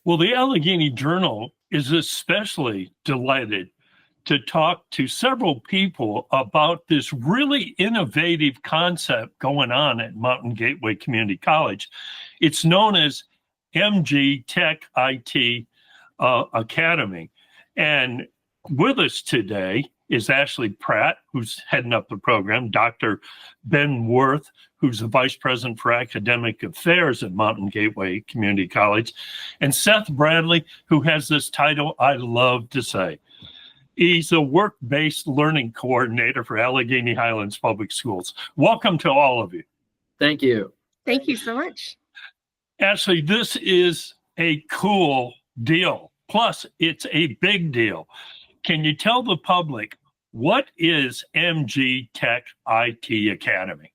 Well, the Allegheny Journal is especially delighted to talk to several people about this really innovative concept going on at Mountain Gateway Community College. It's known as MG-TEC IT Academy. And with us today is Ashley Pratt, who's heading up the program, Dr. Ben Worth, who's the Vice President for Academic Affairs at Mountain Gateway Community College, and Seth Bradley, who has this title I love to say. He's a work-based learning coordinator for Allegheny Highlands Public Schools. Welcome to all of you. Thank you. Thank you so much. Ashley, this is a cool deal. Plus, it's a big deal. Can you tell the public, what is MG-TEC IT Academy?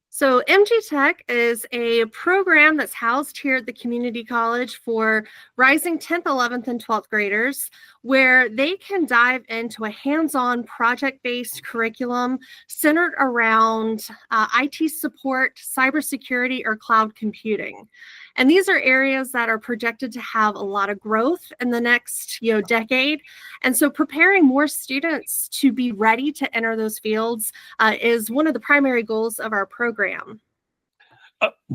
So MG-TEC is a program that's housed here at the community college for rising 10th, 11th, and 12th graders, where they can dive into a hands-on project-based curriculum centered around IT support, cybersecurity, or cloud computing. And these are areas that are projected to have a lot of growth in the next decade. And so preparing more students to be ready to enter those fields is one of the primary goals of our program.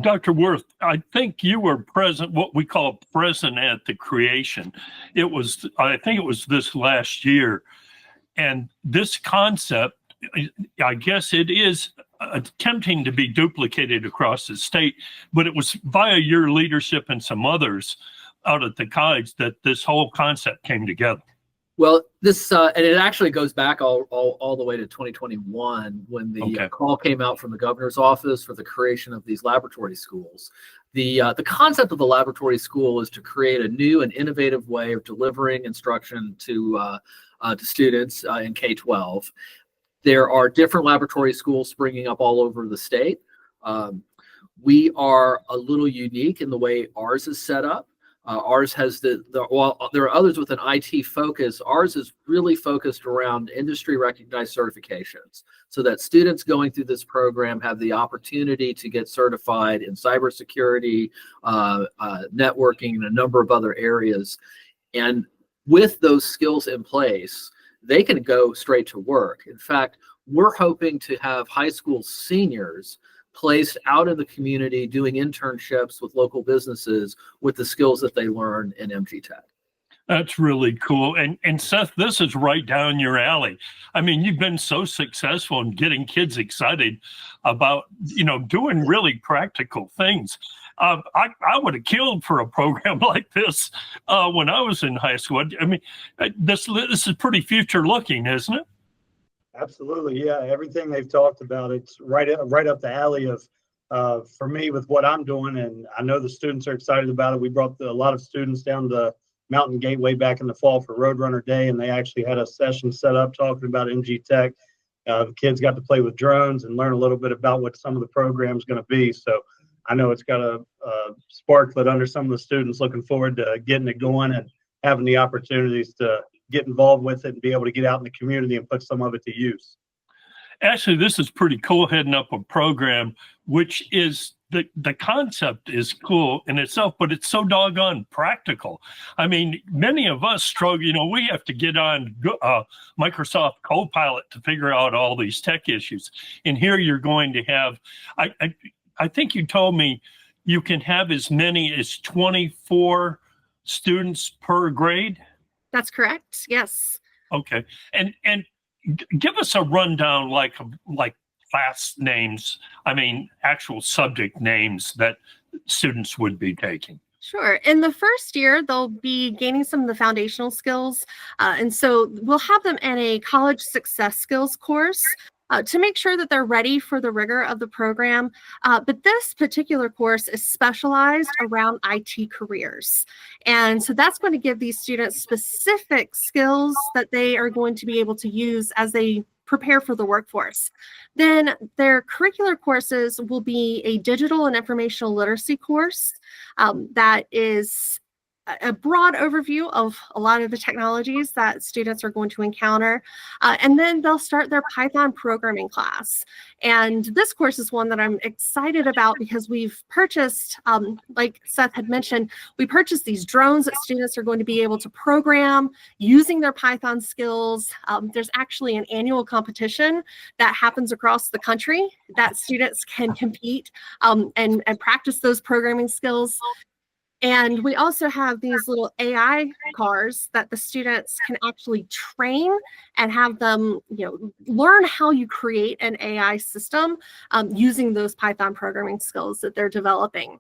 Dr. Worth, I think you were present, what we call present at the creation. I think it was this last year. And this concept, I guess it is attempting to be duplicated across the state, but it was via your leadership and some others out at the college that this whole concept came together. Well, this and it actually goes back all the way to 2021 when the call came out from the governor's office for the creation of these laboratory schools. The concept of the laboratory school is to create a new and innovative way of delivering instruction to students in K-12. There are different laboratory schools springing up all over the state. We are a little unique in the way ours is set up. Ours has while there are others with an IT focus, ours is really focused around industry recognized certifications so that students going through this program have the opportunity to get certified in cybersecurity, networking, and a number of other areas. And with those skills in place, they can go straight to work. In fact, we're hoping to have high school seniors placed out in the community doing internships with local businesses with the skills that they learn in MG-TEC. That's really cool. And Seth, this is right down your alley. I mean, you've been so successful in getting kids excited about, doing really practical things. I would have killed for a program like this when I was in high school. I mean, this is pretty future looking, isn't it? Absolutely, yeah. Everything they've talked about, it's right up the alley of for me with what I'm doing, and I know the students are excited about it. We brought a lot of students down to Mountain Gateway back in the fall for Roadrunner Day, and they actually had a session set up talking about MG-TEC. The kids got to play with drones and learn a little bit about what some of the program's going to be. So I know it's got a spark lit under some of the students. Looking forward to getting it going and having the opportunities to get involved with it and be able to get out in the community and put some of it to use. Actually, this is pretty cool, heading up a program, which is the concept is cool in itself, but it's so doggone practical. I mean, many of us struggle, we have to get on Microsoft Copilot to figure out all these tech issues. And here you're going to have, I think you told me you can have as many as 24 students per grade. That's correct. Yes. Okay. And give us a rundown, like class names, actual subject names that students would be taking. Sure. In the first year, they'll be gaining some of the foundational skills. And so we'll have them in a college success skills course to make sure that they're ready for the rigor of the program. But this particular course is specialized around IT careers. And so that's going to give these students specific skills that they are going to be able to use as they prepare for the workforce. Then their curricular courses will be a digital and informational literacy course that is a broad overview of a lot of the technologies that students are going to encounter. And then they'll start their Python programming class. And this course is one that I'm excited about because we've purchased, like Seth had mentioned, we purchased these drones that students are going to be able to program using their Python skills. There's actually an annual competition that happens across the country that students can compete and practice those programming skills. And we also have these little AI cars that the students can actually train and have them, learn how you create an AI system using those Python programming skills that they're developing.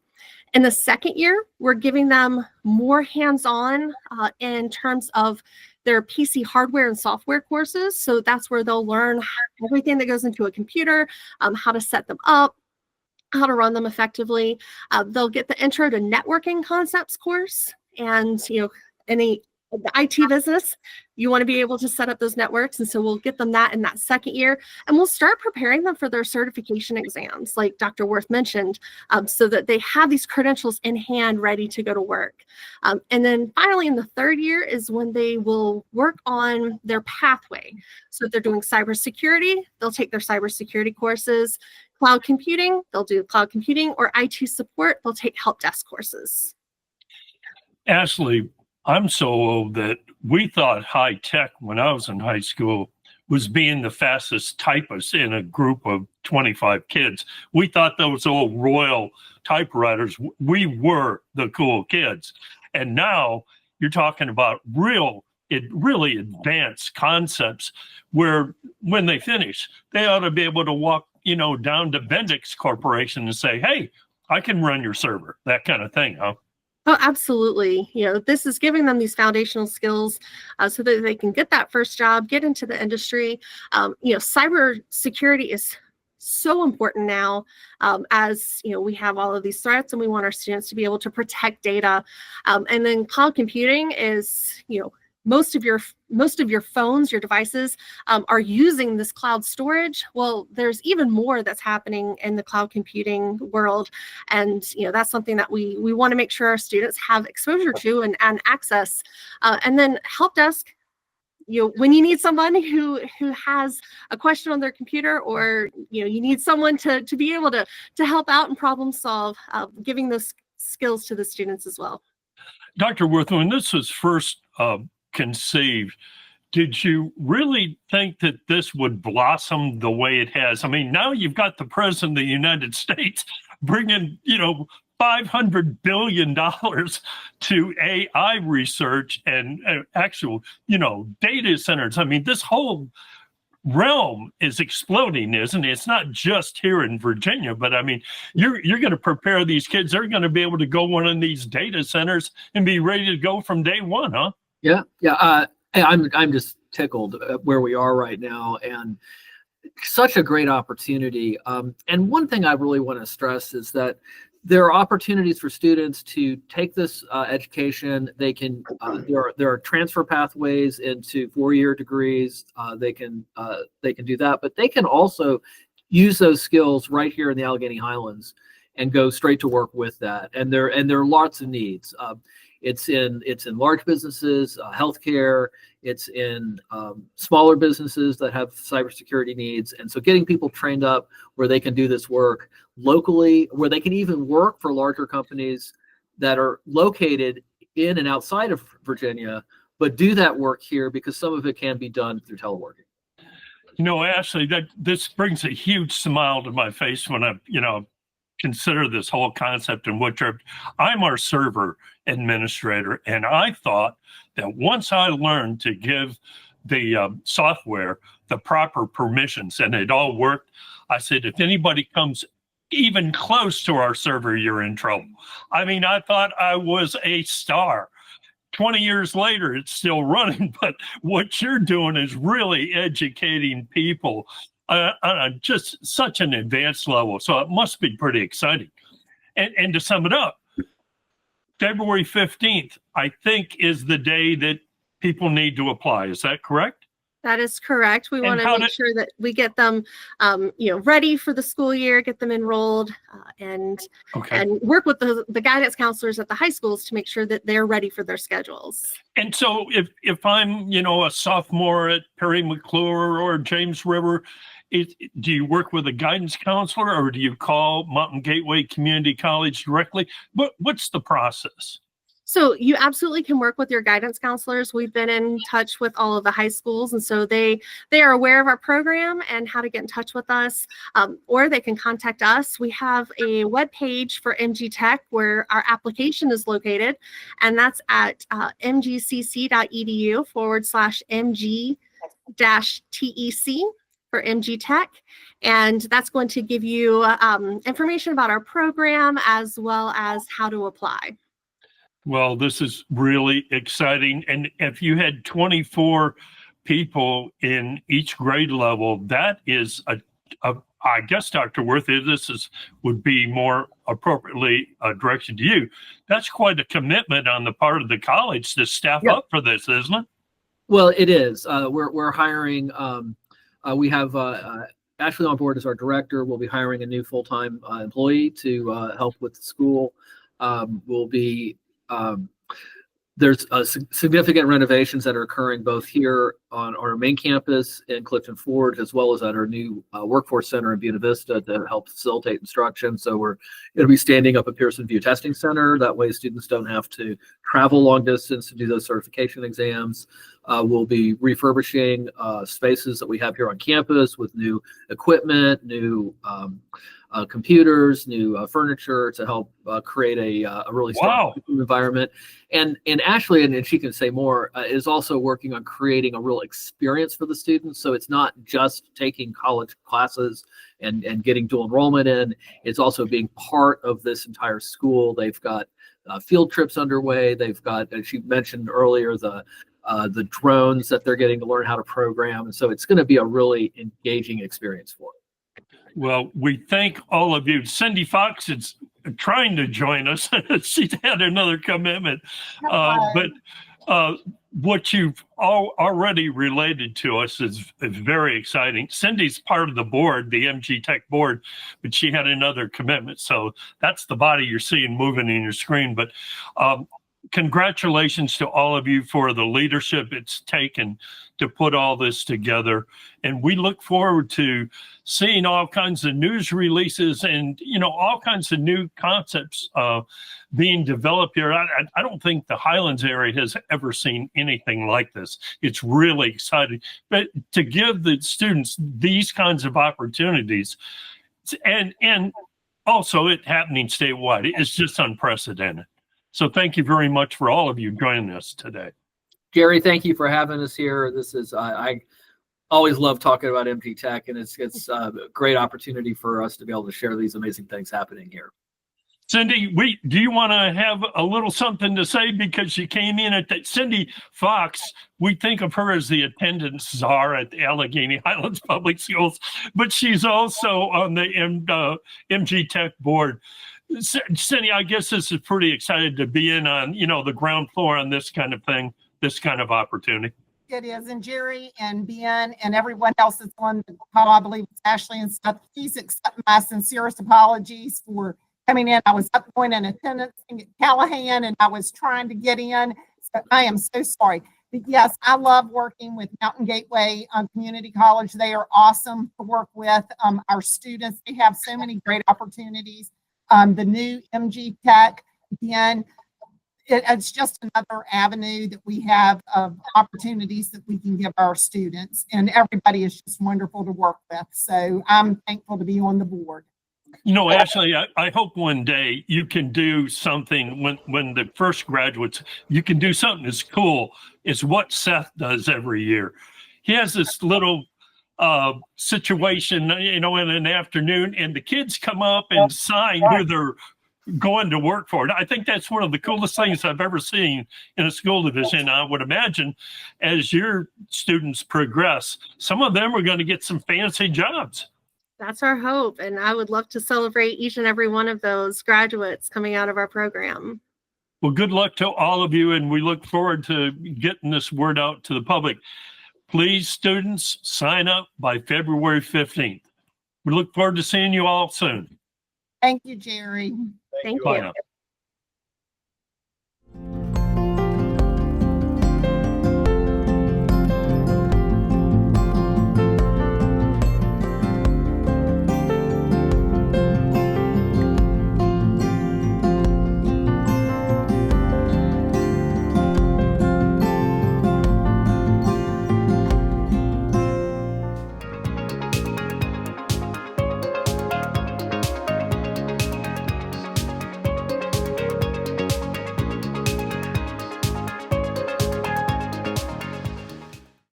In the second year, we're giving them more hands-on in terms of their PC hardware and software courses. So that's where they'll learn everything that goes into a computer, how to set them up, how to run them effectively. They'll get the Intro to Networking Concepts course. And, the IT business, you want to be able to set up those networks. And so we'll get them that in that second year. And we'll start preparing them for their certification exams, like Dr. Worth mentioned, so that they have these credentials in hand ready to go to work. And then finally, in the third year is when they will work on their pathway. So if they're doing cybersecurity, they'll take their cybersecurity courses. Cloud computing, they'll do cloud computing, or IT support, they'll take help desk courses. Ashley, I'm so old that we thought high tech when I was in high school was being the fastest typist in a group of 25 kids. We thought those old Royal typewriters, we were the cool kids. And now you're talking about really advanced concepts where when they finish, they ought to be able to walk down to Bendix Corporation and say, hey, I can run your server, that kind of thing, huh? Oh, absolutely. This is giving them these foundational skills so that they can get that first job, get into the industry. Cybersecurity is so important now as we have all of these threats and we want our students to be able to protect data. And then cloud computing is, most of your phones, your devices are using this cloud storage. Well, there's even more that's happening in the cloud computing world. And that's something that we want to make sure our students have exposure to and access. And then help desk, when you need someone who has a question on their computer, or you need someone to be able to help out and problem solve, giving those skills to the students as well. Dr. Worth, when this was first conceived, did you really think that this would blossom the way it has? I mean, now you've got the president of the United States bringing, $500 billion to AI research and actual, data centers. I mean, this whole realm is exploding, isn't it? It's not just here in Virginia, but I mean, you're going to prepare these kids. They're going to be able to go one of these data centers and be ready to go from day one, huh? Yeah. I'm just tickled at where we are right now, and such a great opportunity. And one thing I really want to stress is that there are opportunities for students to take this education. They can there are transfer pathways into 4-year degrees. They can do that, but they can also use those skills right here in the Allegheny Highlands and go straight to work with that. And there are lots of needs. It's in large businesses, healthcare. It's in smaller businesses that have cybersecurity needs. And so getting people trained up where they can do this work locally, where they can even work for larger companies that are located in and outside of Virginia, but do that work here because some of it can be done through teleworking. Ashley, this brings a huge smile to my face when I, consider this whole concept and I'm our server administrator, and I thought that once I learned to give the software the proper permissions and it all worked, I said, if anybody comes even close to our server, you're in trouble. I mean, I thought I was a star. 20 years later, it's still running, but what you're doing is really educating people on just such an advanced level. So it must be pretty exciting. And to sum it up, February 15th, I think, is the day that people need to apply. Is that correct? That is correct. We And want to how make sure that we get them, ready for the school year, get them enrolled, and work with the guidance counselors at the high schools to make sure that they're ready for their schedules. And so if I'm, a sophomore at Perry McClure or James River, do you work with a guidance counselor or do you call Mountain Gateway Community College directly? What's the process? So you absolutely can work with your guidance counselors. We've been in touch with all of the high schools, and so they are aware of our program and how to get in touch with us, or they can contact us. We have a web page for MG-TEC where our application is located, and that's at mgcc.edu/MG-TEC for MG-TEC. And that's going to give you information about our program as well as how to apply. Well, this is really exciting. And if you had 24 people in each grade level, that is I guess, Dr. Worthy, would be more appropriately directed to you. That's quite a commitment on the part of the college to staff up for this, isn't it? Well, it is. We're hiring. We have Ashley on board as our director. We'll be hiring a new full-time employee to help with the school. There's significant renovations that are occurring both here on our main campus in Clifton Forge, as well as at our new workforce center in Buena Vista to help facilitate instruction. So we're going to be standing up a Pearson VUE testing center. That way students don't have to travel long distance to do those certification exams. We'll be refurbishing spaces that we have here on campus with new equipment, new computers, new furniture to help create a really strong environment. And Ashley, and she can say more, is also working on creating a real experience for the students. So it's not just taking college classes and getting dual enrollment in. It's also being part of this entire school. They've got field trips underway. They've got, as she mentioned earlier, the drones that they're getting to learn how to program. And so it's going to be a really engaging experience for them. Well, we thank all of you. Cindy Fox is trying to join us. She's had another commitment. But what you've already related to us is very exciting. Cindy's part of the board, the MG-TEC board, but she had another commitment. So that's the body you're seeing moving in your screen. But congratulations to all of you for the leadership it's taken to put all this together. And we look forward to seeing all kinds of news releases and, all kinds of new concepts being developed here. I don't think the Highlands area has ever seen anything like this. It's really exciting. But to give the students these kinds of opportunities and also it happening statewide, it's just unprecedented. So thank you very much for all of you joining us today. Gary, thank you for having us here. This is, I always love talking about MG-TEC, and it's a great opportunity for us to be able to share these amazing things happening here. Cindy, do you want to have a little something to say because you came in at that? Cindy Fox, we think of her as the attendance czar at the Allegheny Highlands Public Schools, but she's also on the MG-TEC board. Cindy, I guess this is pretty excited to be in on, the ground floor on this kind of thing, this kind of opportunity. It is, and Jerry and Ben and everyone else that's on the call, I believe it's Ashley and stuff, please accept my sincerest apologies for coming in. I was up going in attendance at Callahan and I was trying to get in, so I am so sorry. But yes, I love working with Mountain Gateway Community College. They are awesome to work with. Our students, they have so many great opportunities. The new MG-TEC, again, it's just another avenue that we have of opportunities that we can give our students, and everybody is just wonderful to work with. So I'm thankful to be on the board. Ashley, I hope one day you can do something when the first graduates, you can do something as cool as what Seth does every year. He has this little situation, in an afternoon, and the kids come up and sign who they're going to work for. I think that's one of the coolest things I've ever seen in a school division. I would imagine as your students progress, some of them are going to get some fancy jobs. That's our hope. And I would love to celebrate each and every one of those graduates coming out of our program. Well, good luck to all of you. And we look forward to getting this word out to the public. Please, students, sign up by February 15th. We look forward to seeing you all soon. Thank you, Jerry. Thank Bye you. now.